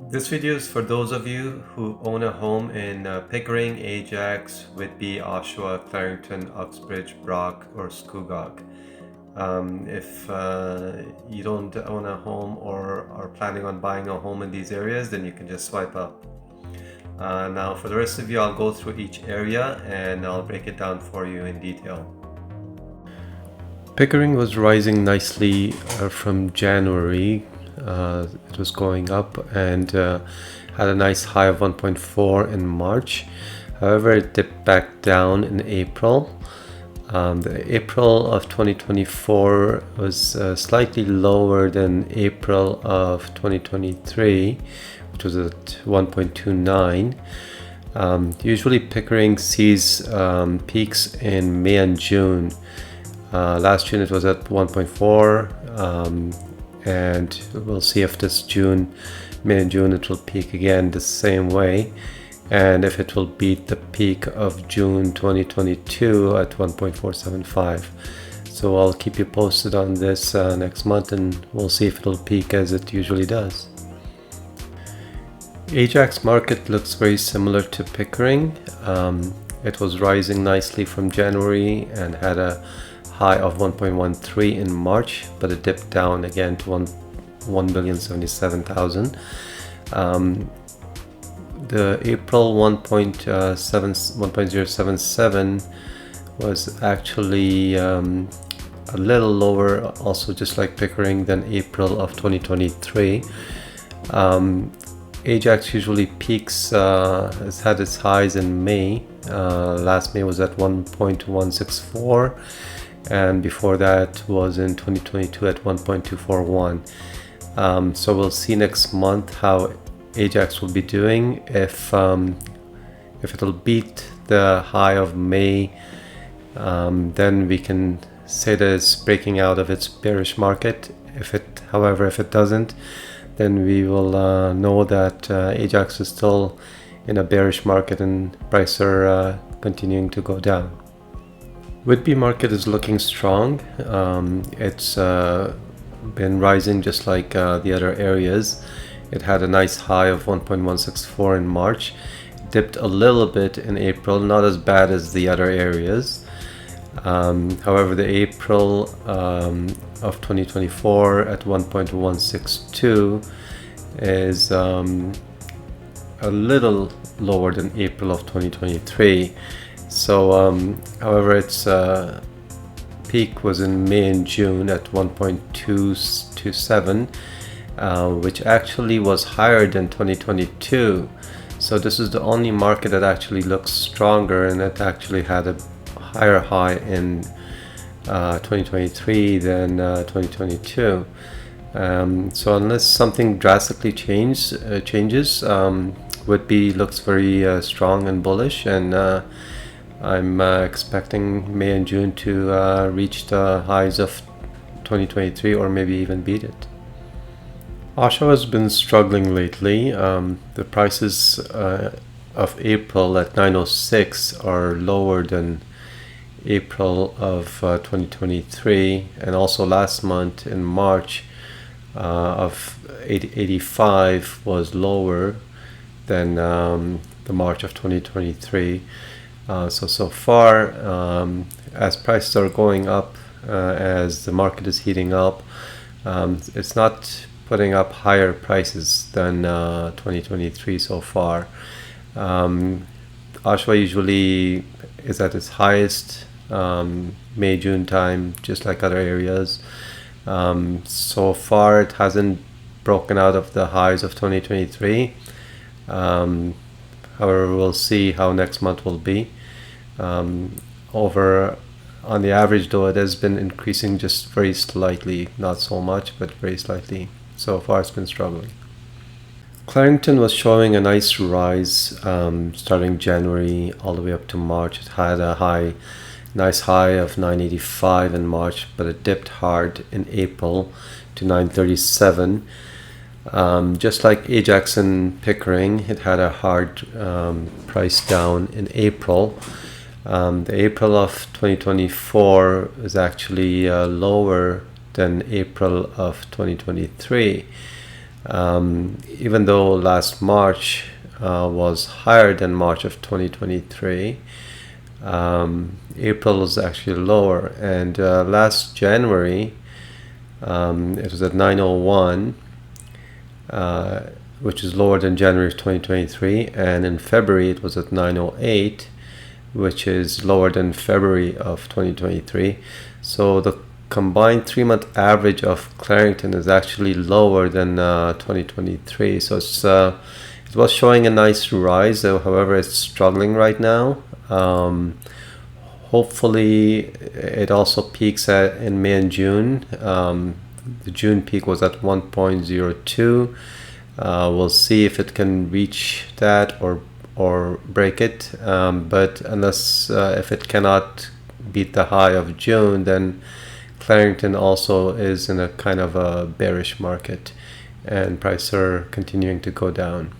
This video is for those of you who own a home in Pickering, Ajax, Whitby, Oshawa, Clarendon, Uxbridge, Brock, or Scugog. If you don't own a home or are planning on buying a home in these areas, then you can just swipe up. Now for the rest of you, I'll go through each area and I'll break it down for you in detail. Pickering was rising nicely from January. It was going up and had a nice high of 1.4 in March. However, it dipped back down in April. The April of 2024 was slightly lower than April of 2023, which was at 1.29. Usually Pickering sees peaks in May and June. Last June it was at 1.4, and we'll see if this May and June, it will peak again the same way, and if it will beat the peak of June 2022 at 1.475. So I'll keep you posted on this next month, and we'll see if it'll peak as it usually does. Ajax market looks very similar to Pickering. It was rising nicely from January and had a high of 1.13 in March, but it dipped down again to 1,077,000. The April 1.077 was actually a little lower, also just like Pickering, than April of 2023. Ajax usually peaks, has had its highs in May. Last May was at 1.164. and before that was in 2022 at 1.241. So we'll see next month how Ajax will be doing. If it'll beat the high of May, then we can say that it's breaking out of its bearish market. However, if it doesn't, then we will know that Ajax is still in a bearish market and prices are continuing to go down. Whitby market is looking strong. It's been rising just like the other areas. It had a nice high of 1.164 in March. It dipped a little bit in April, not as bad as the other areas. However, the April of 2024 at 1.162 is a little lower than April of 2023. So, however, its peak was in May and June at 1.227, which actually was higher than 2022. So this is the only market that actually looks stronger, and it actually had a higher high in 2023 than 2022. So unless something drastically changes, Whitby looks very strong and bullish, and I'm expecting May and June to reach the highs of 2023 or maybe even beat it. Oshawa has been struggling lately. The prices of April at 906 are lower than April of 2023, and also last month in March of 85 was lower than the March of 2023. So far, as prices are going up, as the market is heating up, it's not putting up higher prices than 2023 so far. Oshawa usually is at its highest May, June time, just like other areas. So far, it hasn't broken out of the highs of 2023. However, we'll see how next month will be. Over on the average, though, it has been increasing just very slightly, not so much, but very slightly. So far, it's been struggling. Clarendon was showing a nice rise starting January all the way up to March. It had a nice high of 985 in March, but it dipped hard in April to 937. Just like Ajax and Pickering, it had a hard price down in April. The April of 2024 is actually lower than April of 2023. Even though last March was higher than March of 2023, April was actually lower, and last January it was at 901, which is lower than January of 2023, and in February it was at 908, which is lower than February of 2023. So the combined 3-month average of Clarington is actually lower than 2023. So it was showing a nice rise, though, however, it's struggling right now. Hopefully, it also peaks in May and June. The June peak was at 1.02. We'll see if it can reach that or break it. But unless if it cannot beat the high of June, then Clarington also is in a kind of a bearish market, and prices are continuing to go down.